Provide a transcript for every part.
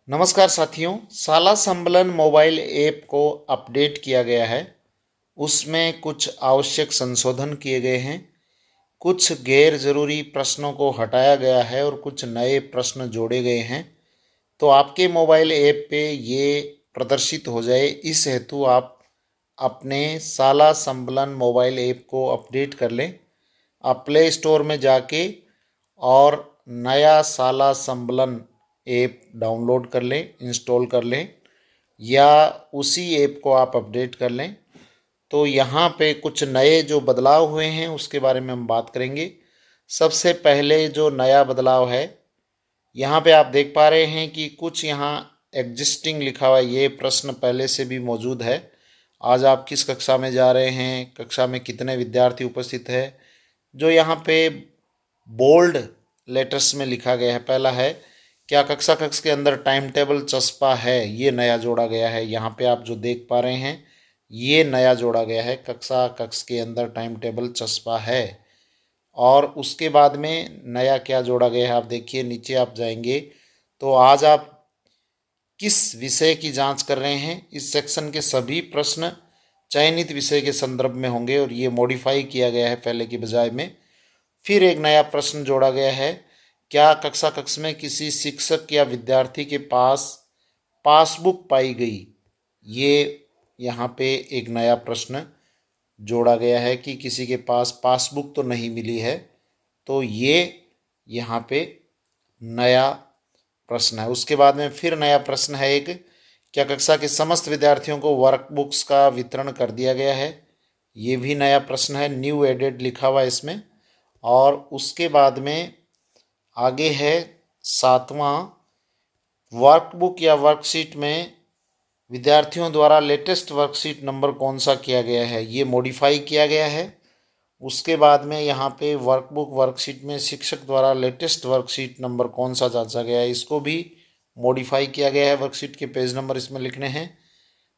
नमस्कार साथियों, शाला संबलन मोबाइल ऐप को अपडेट किया गया है। उसमें कुछ आवश्यक संशोधन किए गए हैं, कुछ गैर ज़रूरी प्रश्नों को हटाया गया है और कुछ नए प्रश्न जोड़े गए हैं। तो आपके मोबाइल ऐप पे ये प्रदर्शित हो जाए, इस हेतु आप अपने शाला संबलन मोबाइल ऐप को अपडेट कर लें। आप प्ले स्टोर में जाके और नया शाला संबलन ऐप डाउनलोड कर लें, इंस्टॉल कर लें, या उसी ऐप को आप अपडेट कर लें। तो यहाँ पे कुछ नए जो बदलाव हुए हैं उसके बारे में हम बात करेंगे। सबसे पहले जो नया बदलाव है, यहाँ पे आप देख पा रहे हैं कि कुछ यहाँ एग्जिस्टिंग लिखा हुआ है। ये प्रश्न पहले से भी मौजूद है। आज आप किस कक्षा में जा रहे हैं, कक्षा में कितने विद्यार्थी उपस्थित है, जो यहाँ पे बोल्ड लेटर्स में लिखा गया है। पहला है, क्या कक्षा कक्ष के अंदर टाइम टेबल चस्पा है, ये नया जोड़ा गया है। यहाँ पे आप जो देख पा रहे हैं ये नया जोड़ा गया है, कक्षा कक्ष के अंदर टाइम टेबल चस्पा है। और उसके बाद में नया क्या जोड़ा गया है, आप देखिए नीचे आप जाएंगे तो आज आप किस विषय की जांच कर रहे हैं, इस सेक्शन के सभी प्रश्न चयनित विषय के संदर्भ में होंगे और ये मॉडिफाई किया गया है पहले की बजाय में। फिर एक नया प्रश्न जोड़ा गया है, क्या कक्षा कक्ष में किसी शिक्षक या विद्यार्थी के पास पासबुक पाई गई। ये यहाँ पे एक नया प्रश्न जोड़ा गया है कि किसी के पास पासबुक तो नहीं मिली है। तो ये यहाँ पे नया प्रश्न है। उसके बाद में फिर नया प्रश्न है एक, क्या कक्षा के समस्त विद्यार्थियों को वर्कबुक्स का वितरण कर दिया गया है। ये भी नया प्रश्न है, न्यू एडेड लिखा हुआ है इसमें। और उसके बाद में आगे है सातवां, वर्कबुक या वर्कशीट में विद्यार्थियों द्वारा लेटेस्ट वर्कशीट नंबर कौन सा किया गया है, ये मॉडिफाई किया गया है। उसके बाद में यहाँ पे वर्कबुक वर्कशीट में शिक्षक द्वारा लेटेस्ट वर्कशीट नंबर कौन सा जांचा गया है, इसको भी मॉडिफाई किया गया है। वर्कशीट के पेज नंबर इसमें लिखने हैं।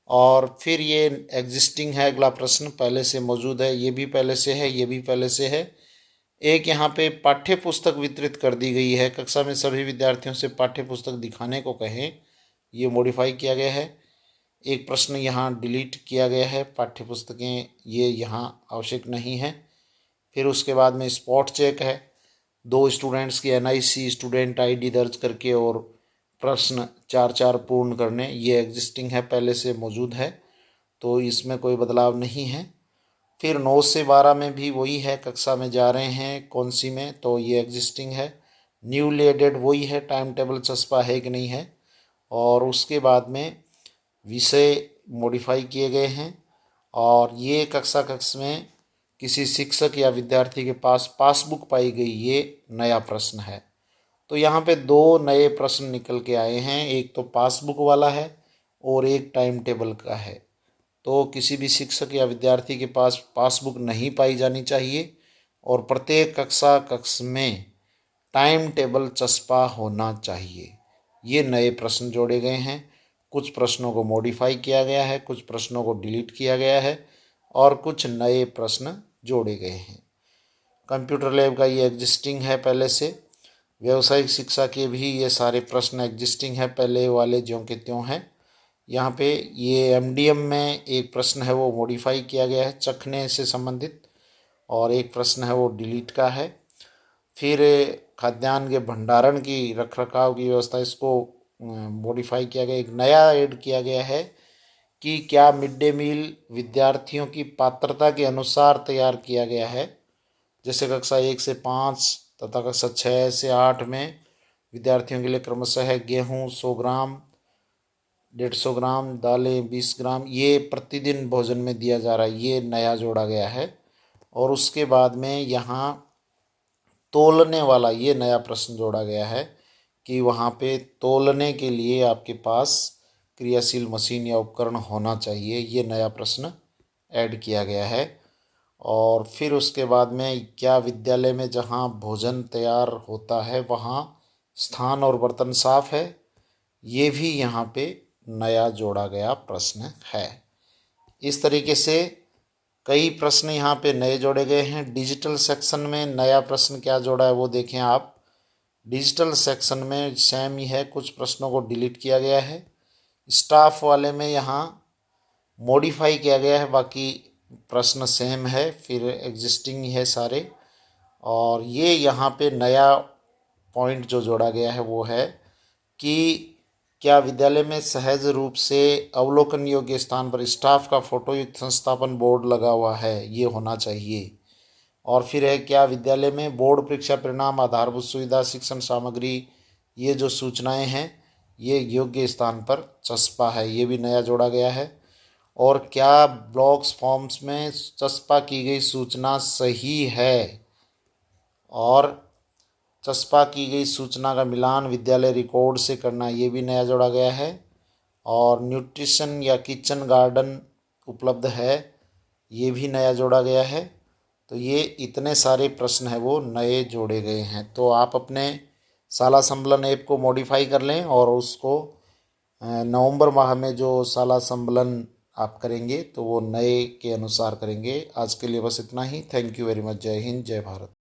और फिर ये एग्जिस्टिंग है, अगला प्रश्न पहले से मौजूद है, ये भी पहले से है, ये भी पहले से है। एक यहाँ पे पाठ्य पुस्तक वितरित कर दी गई है, कक्षा में सभी विद्यार्थियों से पाठ्य पुस्तक दिखाने को कहें, ये मॉडिफाई किया गया है। एक प्रश्न यहाँ डिलीट किया गया है, पाठ्य पुस्तकें ये यहाँ आवश्यक नहीं है। फिर उसके बाद में स्पॉट चेक है, 2 स्टूडेंट्स की एनआईसी स्टूडेंट आईडी दर्ज करके और प्रश्न 4 पूर्ण करने, ये एग्जिस्टिंग है, पहले से मौजूद है, तो इसमें कोई बदलाव नहीं है। फिर 9 से 12 में भी वही है, कक्षा में जा रहे हैं कौन सी में, तो ये एग्जिस्टिंग है। न्यूली एडेड वही है, टाइम टेबल चस्पा है कि नहीं है। और उसके बाद में विषय मॉडिफाई किए गए हैं। और ये कक्षा कक्ष में किसी शिक्षक या विद्यार्थी के पास पासबुक पाई गई, ये नया प्रश्न है। तो यहाँ पे 2 नए प्रश्न निकल के आए हैं, एक तो पासबुक वाला है और एक टाइम टेबल का है। तो किसी भी शिक्षक या विद्यार्थी के पास पासबुक नहीं पाई जानी चाहिए और प्रत्येक कक्षा कक्ष में टाइम टेबल चस्पा होना चाहिए। ये नए प्रश्न जोड़े गए हैं। कुछ प्रश्नों को मॉडिफाई किया गया है, कुछ प्रश्नों को डिलीट किया गया है और कुछ नए प्रश्न जोड़े गए हैं। कंप्यूटर लैब का ये एग्जिस्टिंग है पहले से। व्यावसायिक शिक्षा के भी ये सारे प्रश्न एग्जिस्टिंग है, पहले वाले ज्यों के त्यों हैं। यहाँ पे ये एमडीएम में एक प्रश्न है वो मॉडिफाई किया गया है चखने से संबंधित, और एक प्रश्न है वो डिलीट का है। फिर खाद्यान्न के भंडारण की रख रखाव की व्यवस्था, इसको मॉडिफाई किया गया। एक नया ऐड किया गया है कि क्या मिड डे मील विद्यार्थियों की पात्रता के अनुसार तैयार किया गया है। जैसे कक्षा 1 से 5 तथा कक्षा 6 से 8 में विद्यार्थियों के लिए क्रमशः है गेहूँ 100 ग्राम, 150 ग्राम, दालें 20 ग्राम, ये प्रतिदिन भोजन में दिया जा रहा है, ये नया जोड़ा गया है। और उसके बाद में यहाँ तोलने वाला ये नया प्रश्न जोड़ा गया है कि वहाँ पे तोलने के लिए आपके पास क्रियाशील मशीन या उपकरण होना चाहिए, ये नया प्रश्न ऐड किया गया है। और फिर उसके बाद में क्या विद्यालय में जहाँ भोजन तैयार होता है वहाँ स्थान और बर्तन साफ है, ये भी यहाँ पे नया जोड़ा गया प्रश्न है। इस तरीके से कई प्रश्न यहाँ पे नए जोड़े गए हैं। डिजिटल सेक्शन में नया प्रश्न क्या जोड़ा है वो देखें आप। डिजिटल सेक्शन में सेम ही है, कुछ प्रश्नों को डिलीट किया गया है। स्टाफ वाले में यहाँ मॉडिफाई किया गया है, बाकी प्रश्न सेम है, फिर एग्जिस्टिंग ही है सारे। और ये यहाँ पे नया पॉइंट जो जोड़ा गया है वो है कि क्या विद्यालय में सहज रूप से अवलोकन योग्य स्थान पर स्टाफ का फोटोयुक्त संस्थापन बोर्ड लगा हुआ है, ये होना चाहिए। और फिर है क्या विद्यालय में बोर्ड परीक्षा परिणाम, आधारभूत सुविधा, शिक्षण सामग्री, ये जो सूचनाएं हैं ये योग्य स्थान पर चस्पा है, ये भी नया जोड़ा गया है। और क्या ब्लॉक्स फॉर्म्स में चस्पा की गई सूचना सही है, और चस्पा की गई सूचना का मिलान विद्यालय रिकॉर्ड से करना, ये भी नया जोड़ा गया है। और न्यूट्रिशन या किचन गार्डन उपलब्ध है, ये भी नया जोड़ा गया है। तो ये इतने सारे प्रश्न हैं वो नए जोड़े गए हैं। तो आप अपने शाला संबलन ऐप को मॉडिफाई कर लें और उसको नवंबर माह में जो शाला संबलन आप करेंगे तो वो नए के अनुसार करेंगे। आज के लिए बस इतना ही। Thank you very much. जय हिंद, जय भारत।